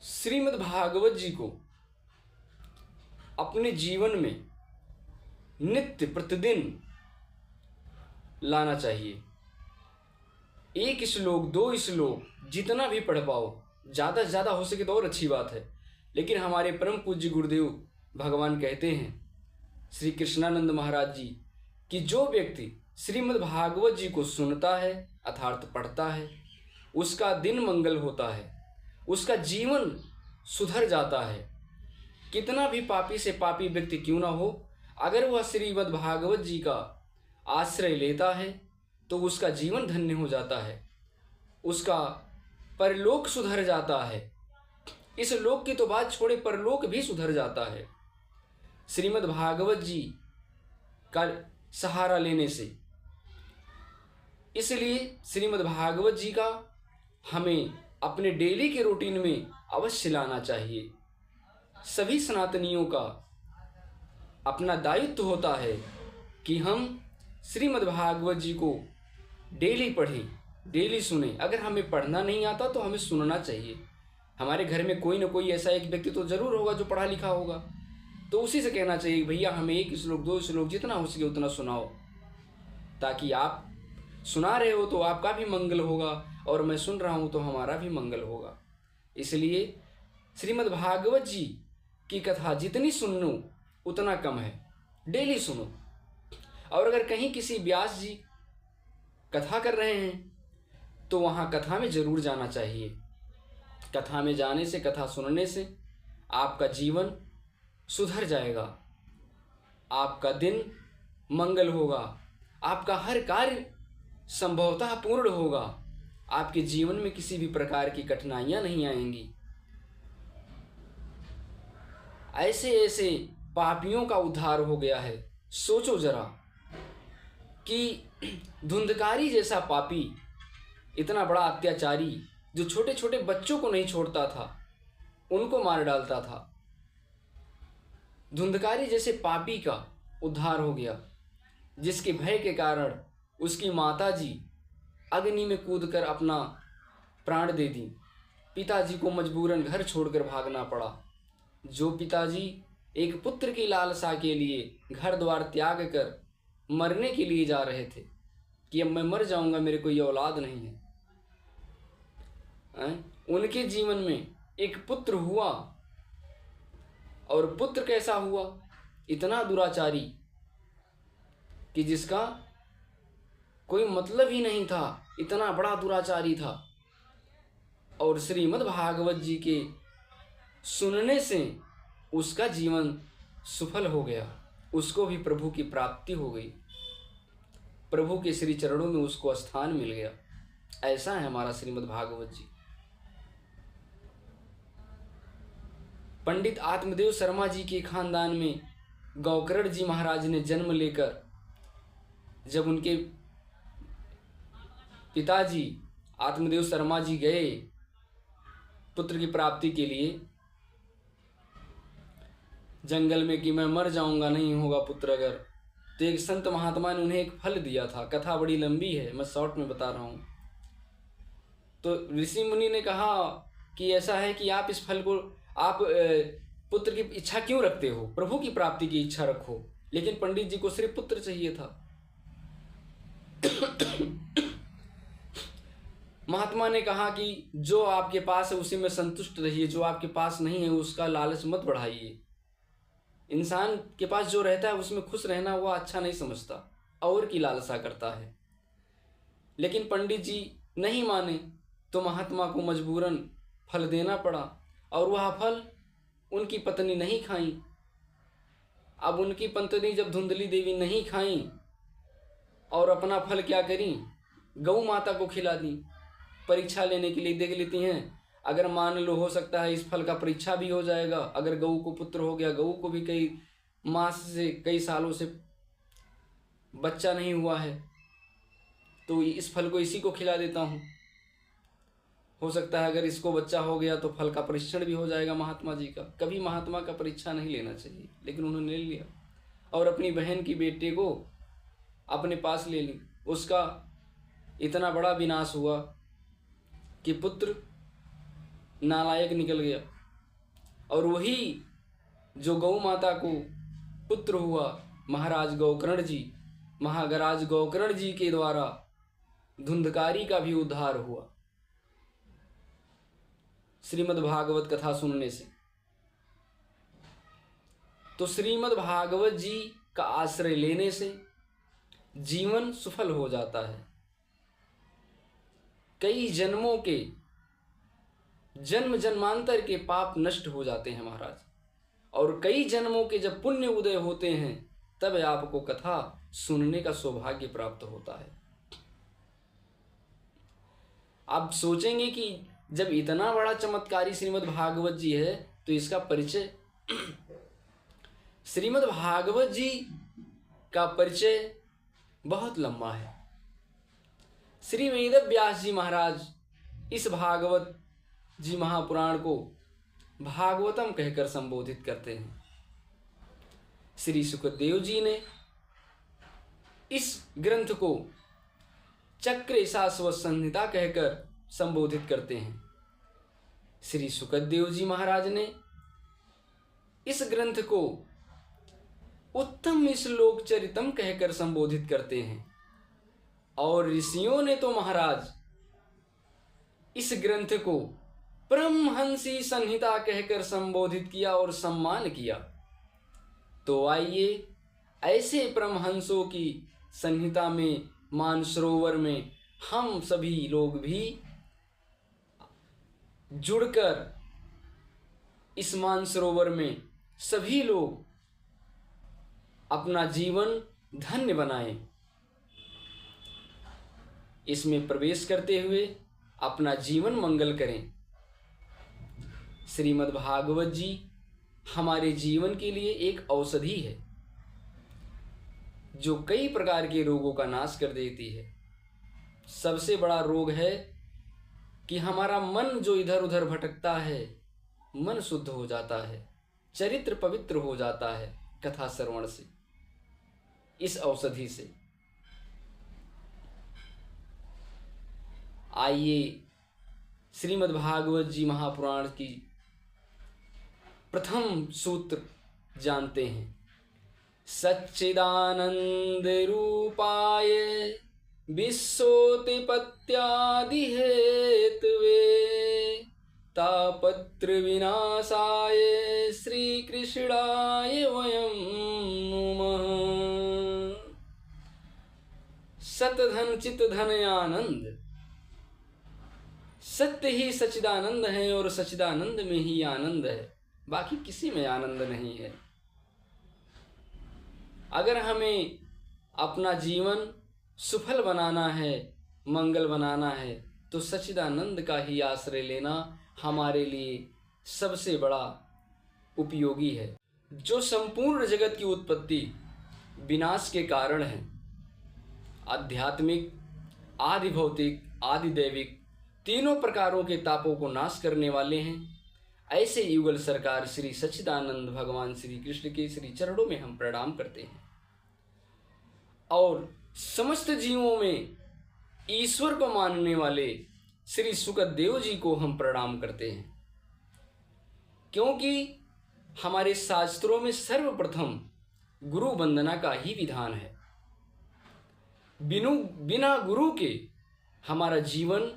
श्रीमद् भागवत जी को अपने जीवन में नित्य प्रतिदिन लाना चाहिए। एक श्लोक, दो श्लोक, जितना भी पढ़ पाओ, ज़्यादा से ज़्यादा हो सके तो और अच्छी बात है। लेकिन हमारे परम पूज्य गुरुदेव भगवान कहते हैं, श्री कृष्णानंद महाराज जी, कि जो व्यक्ति श्रीमद् भागवत जी को सुनता है अर्थात पढ़ता है, उसका दिन मंगल होता है, उसका जीवन सुधर जाता है। कितना भी पापी से पापी व्यक्ति क्यों ना हो, अगर वह श्रीमद् भागवत जी का आश्रय लेता है तो उसका जीवन धन्य हो जाता है, उसका परलोक सुधर जाता है। इस लोक की तो बात छोड़े, परलोक भी सुधर जाता है श्रीमद् भागवत जी का सहारा लेने से। इसलिए श्रीमद् भागवत जी का हमें अपने डेली के रूटीन में अवश्य लाना चाहिए। सभी सनातनियों का अपना दायित्व होता है कि हम श्रीमद् भागवत जी को डेली पढ़ें, डेली सुने। अगर हमें पढ़ना नहीं आता तो हमें सुनना चाहिए। हमारे घर में कोई ना कोई ऐसा एक व्यक्ति तो जरूर होगा जो पढ़ा लिखा होगा, तो उसी से कहना चाहिए, भैया हमें एक श्लोक, दो श्लोक, जितना हो सके उतना सुनाओ, ताकि आप सुना रहे हो तो आपका भी मंगल होगा और मैं सुन रहा हूँ तो हमारा भी मंगल होगा। इसलिए श्रीमद् भागवत जी की कथा जितनी सुनो उतना कम है, डेली सुनो। और अगर कहीं किसी व्यास जी कथा कर रहे हैं तो वहाँ कथा में जरूर जाना चाहिए। कथा में जाने से, कथा सुनने से आपका जीवन सुधर जाएगा, आपका दिन मंगल होगा, आपका हर कार्य संभवतः पूर्ण होगा, आपके जीवन में किसी भी प्रकार की कठिनाइयां नहीं आएंगी। ऐसे ऐसे पापियों का उद्धार हो गया है। सोचो जरा कि धुंधकारी जैसा पापी, इतना बड़ा अत्याचारी, जो छोटे छोटे बच्चों को नहीं छोड़ता था, उनको मार डालता था, धुंधकारी जैसे पापी का उद्धार हो गया, जिसके भय के कारण उसकी माताजी अग्नि में कूदकर अपना प्राण दे दी। पिताजी को मजबूरन घर छोड़कर भागना पड़ा। जो पिताजी एक पुत्र की लालसा के लिए घर द्वार त्याग कर मरने के लिए जा रहे थे कि अब मैं मर जाऊंगा, मेरे कोई औलाद नहीं है, उनके जीवन में एक पुत्र हुआ। और पुत्र कैसा हुआ? इतना दुराचारी कि जिसका कोई मतलब ही नहीं था, इतना बड़ा दुराचारी था। और श्रीमद् भागवत जी के सुनने से उसका जीवन सफल हो गया, उसको भी प्रभु की प्राप्ति हो गई, प्रभु के श्री चरणों में उसको स्थान मिल गया। ऐसा है हमारा श्रीमद् भागवत जी। पंडित आत्मदेव शर्मा जी के खानदान में गौकर्ण जी महाराज ने जन्म लेकर, जब उनके पिताजी आत्मदेव शर्मा जी गए पुत्र की प्राप्ति के लिए जंगल में कि मैं मर जाऊंगा, नहीं होगा पुत्र अगर, तो एक संत महात्मा ने उन्हें एक फल दिया था। कथा बड़ी लंबी है, मैं शॉर्ट में बता रहा हूं। तो ऋषि मुनि ने कहा कि ऐसा है कि आप इस फल को, आप पुत्र की इच्छा क्यों रखते हो? प्रभु की प्राप्ति की इच्छा रखो। लेकिन पंडित जी को सिर्फ पुत्र चाहिए था। महात्मा ने कहा कि जो आपके पास है उसी में संतुष्ट रहिए, जो आपके पास नहीं है उसका लालच मत बढ़ाइए। इंसान के पास जो रहता है उसमें खुश रहना वह अच्छा नहीं समझता, और की लालसा करता है। लेकिन पंडित जी नहीं माने तो महात्मा को मजबूरन फल देना पड़ा, और वह फल उनकी पत्नी नहीं खाई। अब उनकी पत्नी जब धुंधली देवी नहीं खाई और अपना फल क्या करी, गौ माता को खिला दी। परीक्षा लेने के लिए देख लेती हैं, अगर मान लो हो सकता है इस फल का परीक्षा भी हो जाएगा। अगर गऊ को पुत्र हो गया, गऊ को भी कई मास से, कई सालों से बच्चा नहीं हुआ है, तो इस फल को इसी को खिला देता हूँ, हो सकता है अगर इसको बच्चा हो गया तो फल का परीक्षण भी हो जाएगा महात्मा जी का। कभी महात्मा का परीक्षा नहीं लेना चाहिए, लेकिन उन्होंने ले लिया और अपनी बहन की बेटे को अपने पास ले ली। उसका इतना बड़ा विनाश हुआ कि पुत्र नालायक निकल गया। और वही जो गौ माता को पुत्र हुआ महाराज गौकर्ण जी, महाराज गौकर्ण जी के द्वारा धुंधकारी का भी उद्धार हुआ श्रीमद् भागवत कथा सुनने से। तो श्रीमद् भागवत जी का आश्रय लेने से जीवन सफल हो जाता है। कई जन्मों के जन्म जन्मांतर के पाप नष्ट हो जाते हैं महाराज, और कई जन्मों के जब पुण्य उदय होते हैं तब आपको कथा सुनने का सौभाग्य प्राप्त होता है। आप सोचेंगे कि जब इतना बड़ा चमत्कारी श्रीमद् भागवत जी है तो इसका परिचय श्रीमद् भागवत जी का परिचय बहुत लंबा है। श्री वेद व्यास जी महाराज इस भागवत जी महापुराण को भागवतम कहकर संबोधित करते हैं। श्री सुखदेव जी ने इस ग्रंथ को चक्र शाश्वत संहिता कहकर संबोधित करते हैं। श्री सुखदेव जी महाराज ने इस ग्रंथ को उत्तम श्लोक चरितम कहकर संबोधित करते हैं, और ऋषियों ने तो महाराज इस ग्रंथ को परमहंसी संहिता कहकर संबोधित किया और सम्मान किया। तो आइए ऐसे परमहंसों की संहिता में मानसरोवर में हम सभी लोग भी जुड़कर इस मानसरोवर में सभी लोग अपना जीवन धन्य बनाएं। इसमें प्रवेश करते हुए अपना जीवन मंगल करें। श्रीमद् भागवत जी हमारे जीवन के लिए एक औषधि है जो कई प्रकार के रोगों का नाश कर देती है। सबसे बड़ा रोग है कि हमारा मन जो इधर उधर भटकता है, मन शुद्ध हो जाता है, चरित्र पवित्र हो जाता है कथा श्रवण से, इस औषधि से। आइए श्रीमद् भागवत जी महापुराण की प्रथम सूत्र जानते हैं। सच्चिदानंद रूपाय विश्वोत्पत्त्यादि हेतवे तापत्र विनाशाय श्री कृष्णाय वयं नमः। सतधन चित धन आनंद, सत्य ही सच्चिदानंद है और सच्चिदानंद में ही आनंद है, बाकी किसी में आनंद नहीं है। अगर हमें अपना जीवन सफल बनाना है, मंगल बनाना है, तो सच्चिदानंद का ही आश्रय लेना हमारे लिए सबसे बड़ा उपयोगी है, जो संपूर्ण जगत की उत्पत्ति विनाश के कारण है। आध्यात्मिक, आदि भौतिक, आदि दैविक तीनों प्रकारों के तापों को नाश करने वाले हैं। ऐसे युगल सरकार श्री सच्चिदानंद भगवान श्री कृष्ण के श्री चरणों में हम प्रणाम करते हैं, और समस्त जीवों में ईश्वर को मानने वाले श्री सुखदेव जी को हम प्रणाम करते हैं, क्योंकि हमारे शास्त्रों में सर्वप्रथम गुरु वंदना का ही विधान है। बिना गुरु के हमारा जीवन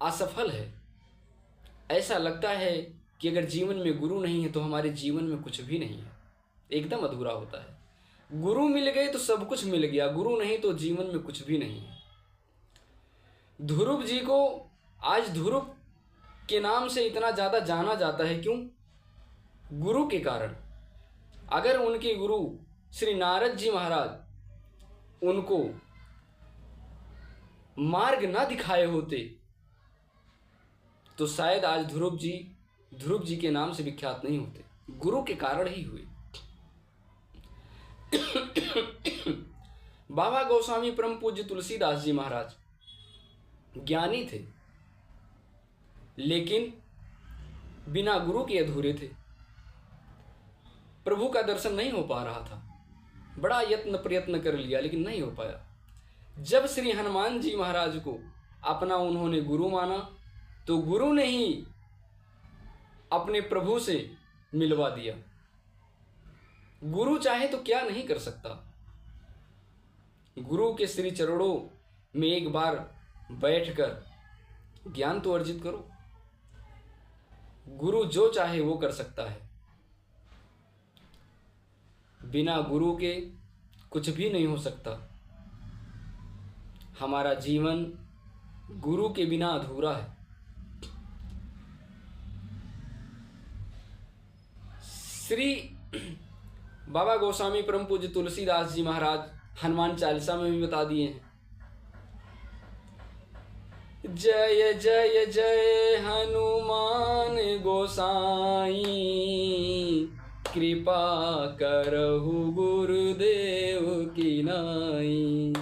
असफल है। ऐसा लगता है कि अगर जीवन में गुरु नहीं है तो हमारे जीवन में कुछ भी नहीं है, एकदम अधूरा होता है। गुरु मिल गए तो सब कुछ मिल गया, गुरु नहीं तो जीवन में कुछ भी नहीं है। ध्रुव जी को आज ध्रुव के नाम से इतना ज़्यादा जाना जाता है, क्यों? गुरु के कारण। अगर उनके गुरु श्री नारद जी महाराज उनको मार्ग ना दिखाए होते तो शायद आज ध्रुव जी के नाम से विख्यात नहीं होते, गुरु के कारण ही हुए। बाबा गोस्वामी परम पूज्य तुलसीदास जी महाराज ज्ञानी थे, लेकिन बिना गुरु के अधूरे थे। प्रभु का दर्शन नहीं हो पा रहा था, बड़ा यत्न प्रयत्न कर लिया लेकिन नहीं हो पाया। जब श्री हनुमान जी महाराज को अपना उन्होंने गुरु माना तो गुरु ने ही अपने प्रभु से मिलवा दिया। गुरु चाहे तो क्या नहीं कर सकता। गुरु के श्री चरणों में एक बार बैठकर ज्ञान तो अर्जित करो। गुरु जो चाहे वो कर सकता है। बिना गुरु के कुछ भी नहीं हो सकता। हमारा जीवन गुरु के बिना अधूरा है। श्री बाबा गोस्वामी परम पूज्य तुलसीदास जी महाराज हनुमान चालीसा में भी बता दिए हैं, जय जय जय हनुमान गोसाई, कृपा करहु गुरुदेव की नाई,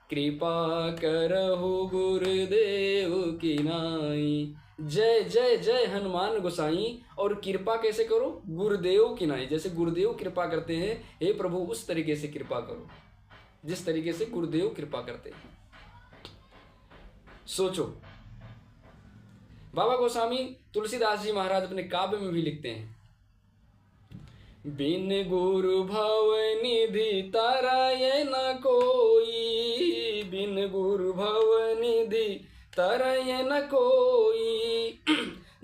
कृपा करहु गुरुदेव की नाई। जय जय जय हनुमान गोसाई, और कृपा कैसे करो? गुरुदेव की नाई। जैसे गुरुदेव कृपा करते हैं, हे प्रभु उस तरीके से कृपा करो जिस तरीके से गुरुदेव कृपा करते हैं। सोचो, बाबा गोस्वामी तुलसीदास जी महाराज अपने काव्य में भी लिखते हैं, बिन गुरु भव निधि तरय न कोई, बिन गुरु भव निधि तरय न कोई,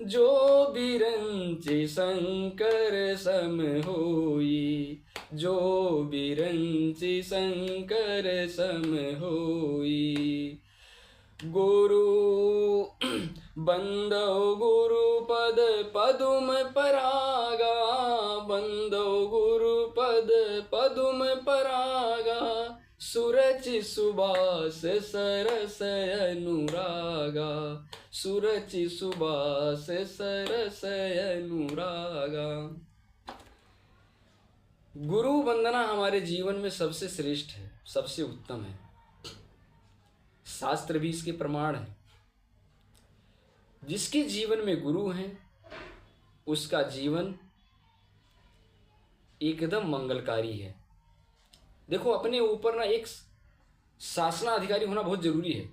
जो बिरंचि शंकर सम होई, जो बिरंचि शंकर सम होई। गुरु बंदो गुरु पद पदुम परागा, बंदो गुरु पद पदुम परागा, सुरचि सुबास सरस अनुरागा, सुरचि सुबास सरस अनुरागा। गुरु वंदना हमारे जीवन में सबसे श्रेष्ठ है, सबसे उत्तम है। शास्त्र भी इसके प्रमाण है। जिसके जीवन में गुरु हैं उसका जीवन एकदम मंगलकारी है। देखो, अपने ऊपर ना एक शासनाधिकारी होना बहुत जरूरी है।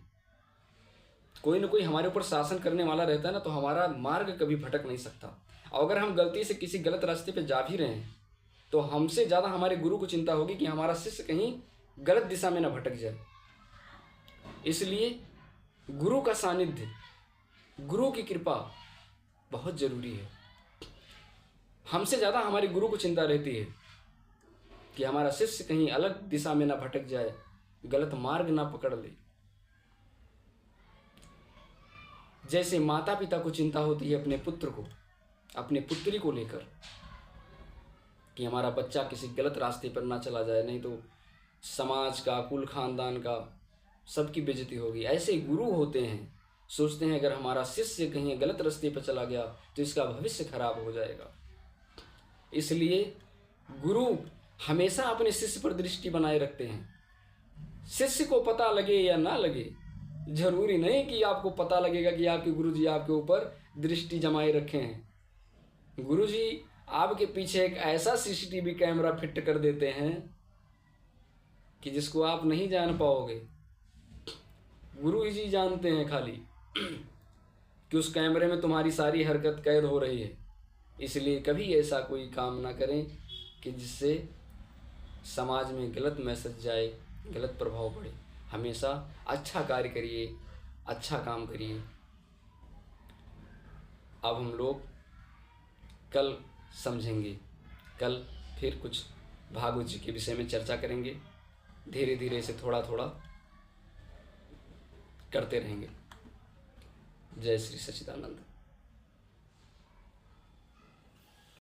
कोई ना कोई हमारे ऊपर शासन करने वाला रहता है ना, तो हमारा मार्ग कभी भटक नहीं सकता। और अगर हम गलती से किसी गलत रास्ते पे जा भी रहे हैं तो हमसे ज़्यादा हमारे गुरु को चिंता होगी कि हमारा शिष्य कहीं गलत दिशा में ना भटक जाए। इसलिए गुरु का सानिध्य, गुरु की कृपा बहुत जरूरी है। हमसे ज़्यादा हमारे गुरु को चिंता रहती है कि हमारा शिष्य कहीं अलग दिशा में ना भटक जाए, गलत मार्ग ना पकड़ ले। जैसे माता पिता को चिंता होती है अपने पुत्र को, अपने पुत्री को लेकर, कि हमारा बच्चा किसी गलत रास्ते पर ना चला जाए, नहीं तो समाज का, कुल खानदान का सबकी बेइज्जती होगी। ऐसे गुरु होते हैं, सोचते हैं अगर हमारा शिष्य कहीं गलत रास्ते पर चला गया तो इसका भविष्य खराब हो जाएगा। इसलिए गुरु हमेशा अपने शिष्य पर दृष्टि बनाए रखते हैं। शिष्य को पता लगे या ना लगे, जरूरी नहीं कि आपको पता लगेगा कि आपके गुरुजी आपके ऊपर दृष्टि जमाए रखे हैं। गुरुजी आपके पीछे एक ऐसा सीसीटीवी कैमरा फिट कर देते हैं कि जिसको आप नहीं जान पाओगे। गुरु जी जानते हैं खाली कि उस कैमरे में तुम्हारी सारी हरकत कैद हो रही है। इसलिए कभी ऐसा कोई काम ना करें कि जिससे समाज में गलत मैसेज जाए, गलत प्रभाव पड़े। हमेशा अच्छा कार्य करिए, अच्छा काम करिए। अब हम लोग कल समझेंगे, कल फिर कुछ भागवत जी के विषय में चर्चा करेंगे। धीरे धीरे से थोड़ा थोड़ा करते रहेंगे। जय श्री सच्चिदानंद।